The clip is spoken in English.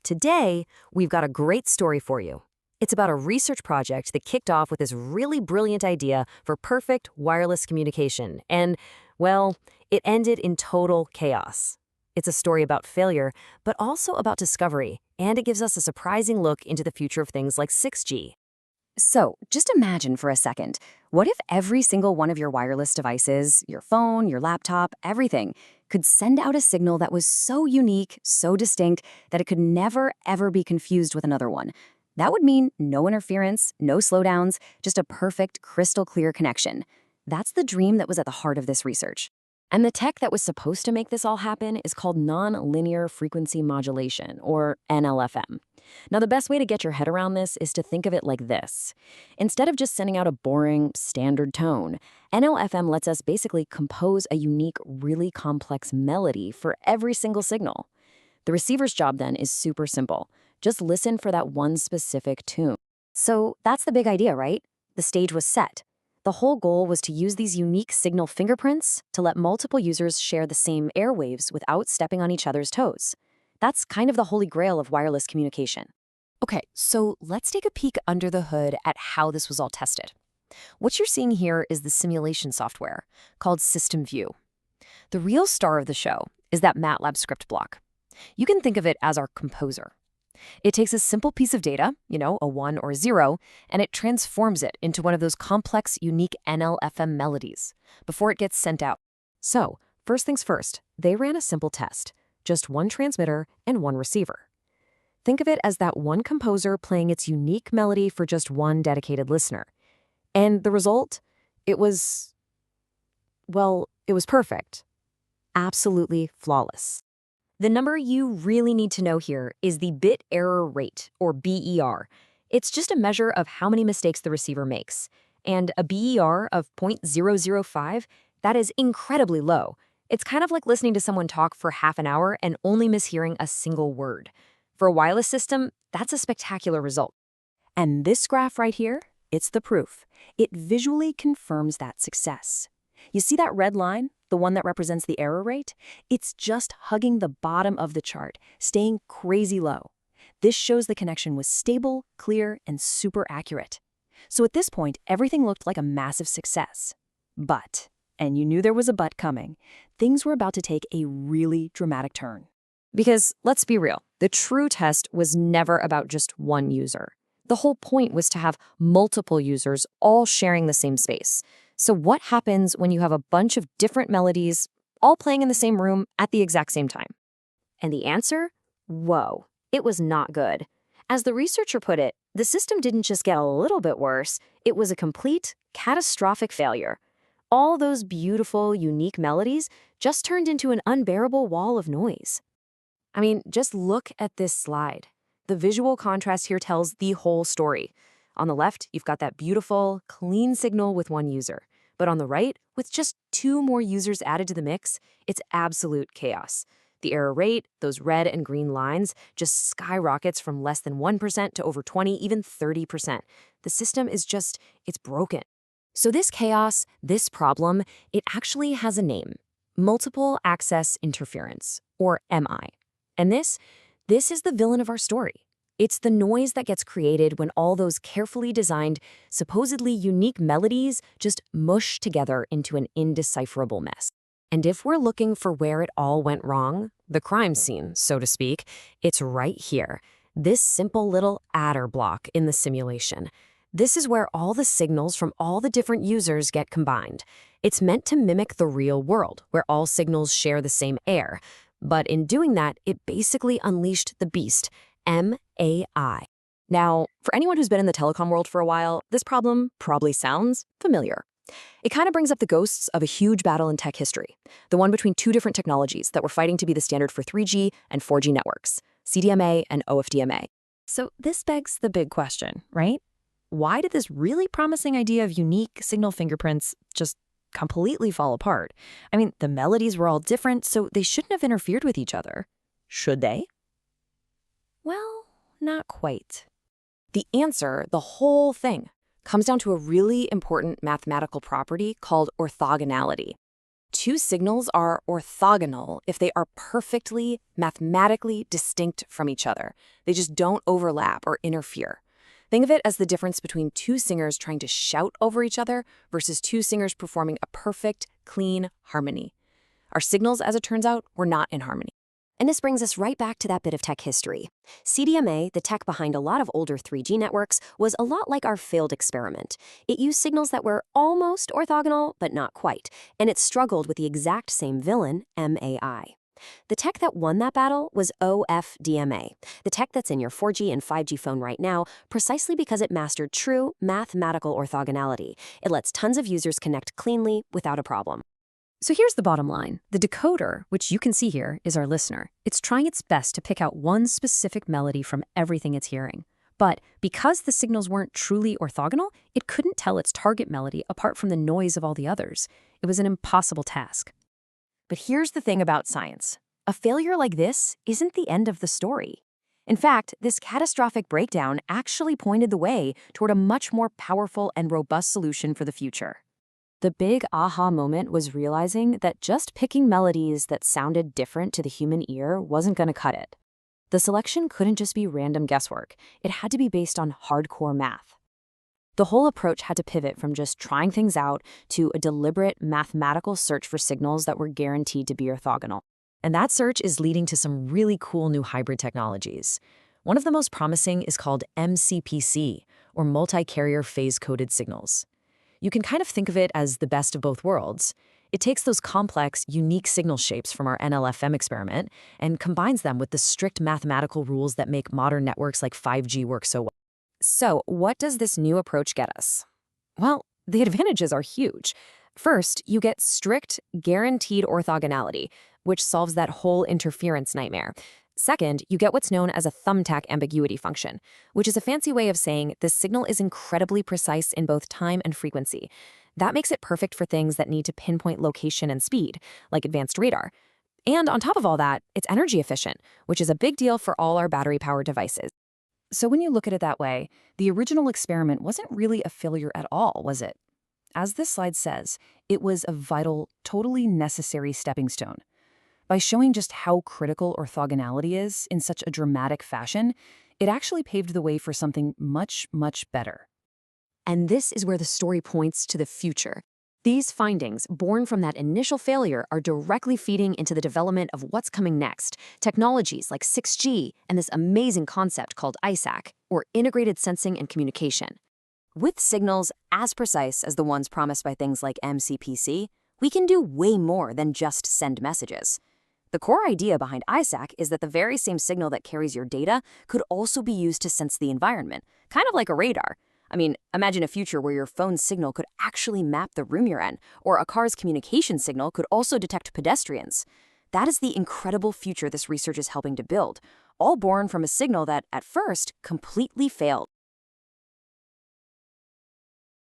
Today, we've got a great story for you. It's about a research project that kicked off with this really brilliant idea for perfect wireless communication, and, well, it ended in total chaos. It's a story about failure, but also about discovery, and it gives us a surprising look into the future of things like 6G. So, just imagine for a second, what if every single one of your wireless devices, your phone, your laptop, everything, could send out a signal that was so unique, so distinct, that it could never, ever be confused with another one? That would mean no interference, no slowdowns, just a perfect, crystal clear connection. That's the dream that was at the heart of this research. And the tech that was supposed to make this all happen is called nonlinear frequency modulation, or NLFM. Now, the best way to get your head around this is to think of it like this. Instead of just sending out a boring, standard tone, NLFM lets us basically compose a unique, really complex melody for every single signal. The receiver's job then is super simple. Just listen for that one specific tune. So, that's the big idea, right? The stage was set. The whole goal was to use these unique signal fingerprints to let multiple users share the same airwaves without stepping on each other's toes. That's kind of the holy grail of wireless communication. Okay, so let's take a peek under the hood at how this was all tested. What you're seeing here is the simulation software called System View. The real star of the show is that MATLAB script block. You can think of it as our composer. It takes a simple piece of data, a 1 or 0, and it transforms it into one of those complex, unique NLFM melodies before it gets sent out. So, first things first, they ran a simple test, just one transmitter and one receiver. Think of it as that one composer playing its unique melody for just one dedicated listener. And the result? It was perfect. Absolutely flawless. The number you really need to know here is the bit error rate, or BER. It's just a measure of how many mistakes the receiver makes. And a BER of 0.005, that is incredibly low. It's kind of like listening to someone talk for half an hour and only mishearing a single word. For a wireless system, that's a spectacular result. And this graph right here, it's the proof. It visually confirms that success. You see that red line, the one that represents the error rate? It's just hugging the bottom of the chart, staying crazy low. This shows the connection was stable, clear, and super accurate. So at this point, everything looked like a massive success. But, and you knew there was a but coming, things were about to take a really dramatic turn. Because, let's be real, the true test was never about just one user. The whole point was to have multiple users all sharing the same space. So what happens when you have a bunch of different melodies all playing in the same room at the exact same time? And the answer? Whoa, it was not good. As the researcher put it, the system didn't just get a little bit worse, it was a complete, catastrophic failure. All those beautiful, unique melodies just turned into an unbearable wall of noise. I mean, just look at this slide. The visual contrast here tells the whole story. On the left, you've got that beautiful, clean signal with one user. But on the right, with just 2 more users added to the mix, it's absolute chaos. The error rate, those red and green lines, just skyrockets from less than 1% to over 20, even 30%. The system is it's broken. So this chaos, this problem, it actually has a name: multiple access interference, or MI. And this is the villain of our story. It's the noise that gets created when all those carefully designed, supposedly unique melodies just mush together into an indecipherable mess. And if we're looking for where it all went wrong, the crime scene, so to speak, it's right here. This simple little adder block in the simulation. This is where all the signals from all the different users get combined. It's meant to mimic the real world, where all signals share the same air. But in doing that, it basically unleashed the beast, MAI. Now, for anyone who's been in the telecom world for a while, this problem probably sounds familiar. It kind of brings up the ghosts of a huge battle in tech history, the one between 2 different technologies that were fighting to be the standard for 3G and 4G networks, CDMA and OFDMA. So this begs the big question, right? Why did this really promising idea of unique signal fingerprints just completely fall apart? I mean, the melodies were all different, so they shouldn't have interfered with each other. Should they? Well, not quite. The answer, the whole thing, comes down to a really important mathematical property called orthogonality. Two signals are orthogonal if they are perfectly mathematically distinct from each other. They just don't overlap or interfere. Think of it as the difference between two singers trying to shout over each other versus two singers performing a perfect, clean harmony. Our signals, as it turns out, were not in harmony. And this brings us right back to that bit of tech history. CDMA, the tech behind a lot of older 3G networks, was a lot like our failed experiment. It used signals that were almost orthogonal, but not quite, and it struggled with the exact same villain, MAI. The tech that won that battle was OFDMA, the tech that's in your 4G and 5G phone right now, precisely because it mastered true mathematical orthogonality. It lets tons of users connect cleanly without a problem. So here's the bottom line. The decoder, which you can see here, is our listener. It's trying its best to pick out one specific melody from everything it's hearing. But because the signals weren't truly orthogonal, it couldn't tell its target melody apart from the noise of all the others. It was an impossible task. But here's the thing about science. A failure like this isn't the end of the story. In fact, this catastrophic breakdown actually pointed the way toward a much more powerful and robust solution for the future. The big aha moment was realizing that just picking melodies that sounded different to the human ear wasn't going to cut it. The selection couldn't just be random guesswork. It had to be based on hardcore math. The whole approach had to pivot from just trying things out to a deliberate mathematical search for signals that were guaranteed to be orthogonal. And that search is leading to some really cool new hybrid technologies. One of the most promising is called MCPC, or multi-carrier phase-coded signals. You can kind of think of it as the best of both worlds. It takes those complex, unique signal shapes from our NLFM experiment and combines them with the strict mathematical rules that make modern networks like 5G work so well. So, what does this new approach get us? Well, the advantages are huge. First, you get strict, guaranteed orthogonality, which solves that whole interference nightmare. Second, you get what's known as a thumbtack ambiguity function, which is a fancy way of saying the signal is incredibly precise in both time and frequency. That makes it perfect for things that need to pinpoint location and speed, like advanced radar. And on top of all that, it's energy efficient, which is a big deal for all our battery-powered devices. So when you look at it that way, the original experiment wasn't really a failure at all, was it? As this slide says, it was a vital, totally necessary stepping stone. By showing just how critical orthogonality is in such a dramatic fashion, it actually paved the way for something much, much better. And this is where the story points to the future. These findings, born from that initial failure, are directly feeding into the development of what's coming next, technologies like 6G and this amazing concept called ISAC, or Integrated Sensing and Communication. With signals as precise as the ones promised by things like MCPC, we can do way more than just send messages. The core idea behind ISAC is that the very same signal that carries your data could also be used to sense the environment, kind of like a radar. I mean, imagine a future where your phone's signal could actually map the room you're in, or a car's communication signal could also detect pedestrians. That is the incredible future this research is helping to build, all born from a signal that, at first, completely failed.